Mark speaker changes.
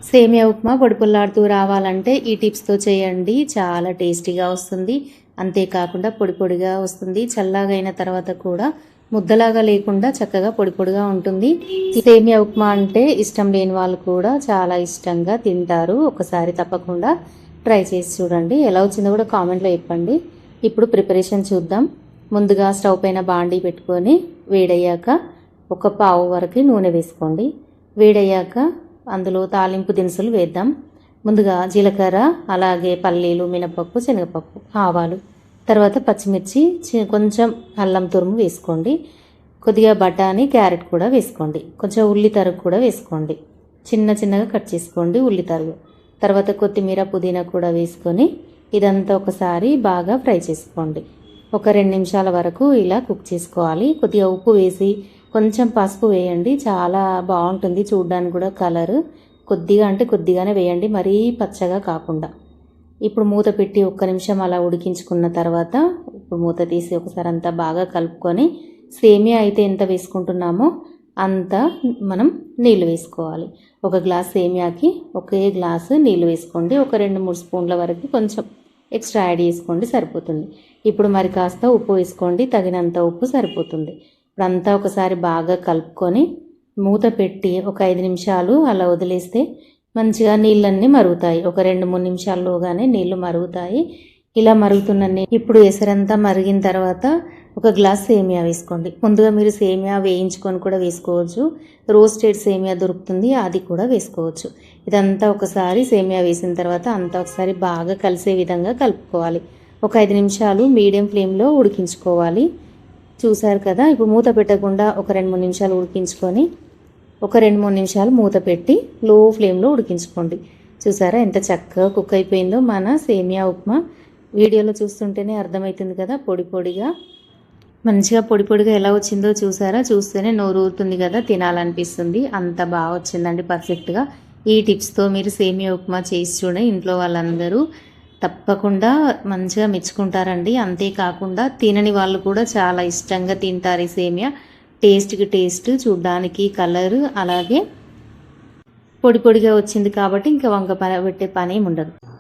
Speaker 1: సేమియా ఉప్మా పొడి పొల్లాడుతూ రావాలంటే ఈ టిప్స్తో చేయండి. చాలా టేస్టీగా వస్తుంది. అంతేకాకుండా పొడి పొడిగా వస్తుంది. చల్లగా అయిన తర్వాత కూడా ముద్దలాగా లేకుండా చక్కగా పొడి పొడిగా ఉంటుంది. సేమియా ఉప్మా అంటే ఇష్టం లేని వాళ్ళు కూడా చాలా ఇష్టంగా తింటారు. ఒకసారి తప్పకుండా ట్రై చేసి చూడండి. ఎలా వచ్చిందో కూడా కామెంట్లో చెప్పండి. ఇప్పుడు ప్రిపరేషన్ చూద్దాం. ముందుగా స్టవ్ పైన బాండీ పెట్టుకొని వేడయ్యాక ఒక పావు వరకు నూనె వేసుకోండి. వేడయ్యాక అందులో తాలింపు దినుసులు వేద్దాం. ముందుగా జీలకర్ర, అలాగే పల్లీలు, మినపప్పు, శనగపప్పు, ఆవాలు, తర్వాత పచ్చిమిర్చి, కొంచెం అల్లం తురుము వేసుకోండి. కొద్దిగా బఠానీ, క్యారెట్ కూడా వేసుకోండి. కొంచెం ఉల్లి తరుగు కూడా వేసుకోండి. చిన్నగా కట్ చేసుకోండి ఉల్లి తరుగు. తర్వాత కొత్తిమీర, పుదీనా కూడా వేసుకొని ఇదంతా ఒకసారి బాగా ఫ్రై చేసుకోండి. ఒక 2 నిమిషాల వరకు ఇలా కుక్ చేసుకోవాలి. కొద్దిగా ఉప్పు వేసి కొంచెం పసుపు వేయండి. చాలా బాగుంటుంది చూడడానికి కూడా కలర్. కొద్దిగా అంటే కొద్దిగానే వేయండి, మరీ పచ్చగా కాకుండా. ఇప్పుడు మూత పెట్టి 1 నిమిషం అలా ఉడికించుకున్న తర్వాత ఇప్పుడు మూత తీసి ఒకసారి అంతా బాగా కలుపుకొని సేమియా అయితే ఎంత వేసుకుంటున్నామో అంత మనం నీళ్ళు వేసుకోవాలి. 1 గ్లాస్ సేమియాకి 1 గ్లాసు నీళ్ళు వేసుకోండి. ఒక 2-3 స్పూన్ల వరకు కొంచెం ఎక్స్ట్రా యాడ్ చేసుకోండి, సరిపోతుంది. ఇప్పుడు మరి కాస్త ఉప్పు వేసుకోండి. తగినంత ఉప్పు సరిపోతుంది. ఇప్పుడు అంతా ఒకసారి బాగా కలుపుకొని మూత పెట్టి ఒక 5 నిమిషాలు అలా వదిలేస్తే మంచిగా నీళ్ళన్నీ మరుగుతాయి. ఒక 2-3 నిమిషాల్లోగానే నీళ్లు మరుగుతాయి. ఇలా మరుగుతున్న ఇప్పుడు ఎసరంతా మరిగిన తర్వాత 1 గ్లాస్ సేమియా వేసుకోండి. ముందుగా మీరు సేమియా వేయించుకొని కూడా వేసుకోవచ్చు. రోస్టెడ్ సేమియా దొరుకుతుంది, అది కూడా వేసుకోవచ్చు. ఇదంతా ఒకసారి సేమియా వేసిన తర్వాత అంతా ఒకసారి బాగా కలిసే విధంగా కలుపుకోవాలి. ఒక 5 నిమిషాలు మీడియం ఫ్లేమ్లో ఉడికించుకోవాలి. చూసారు కదా, ఇప్పుడు మూత పెట్టకుండా ఒక 2-3 నిమిషాలు ఉడికించుకొని ఒక 2-3 నిమిషాలు మూత పెట్టి లో ఫ్లేమ్లో ఉడికించుకోండి. చూసారా ఎంత చక్కగా కుక్ అయిపోయిందో మన సేమియా ఉప్మా. వీడియోలో చూస్తుంటేనే అర్థమవుతుంది కదా, పొడి పొడిగా మంచిగా పొడి పొడిగా ఎలా వచ్చిందో చూసారా. చూస్తేనే నోరు ఊరుతుంది కదా, తినాలనిపిస్తుంది. అంత బాగా వచ్చిందండి, పర్ఫెక్ట్గా. ఈ టిప్స్తో మీరు సేమియా ఉప్మా చేసి చూడండి. ఇంట్లో వాళ్ళందరూ తప్పకుండా మంచిగా మెచ్చుకుంటారండి. అంతేకాకుండా తినని వాళ్ళు కూడా చాలా ఇష్టంగా తింటారు ఈ సేమియా. టేస్ట్కి టేస్ట్, చూడ్డానికి కలర్, అలాగే పొడి పొడిగా వచ్చింది కాబట్టి ఇంకా వంక పెట్టే పని ఉండదు.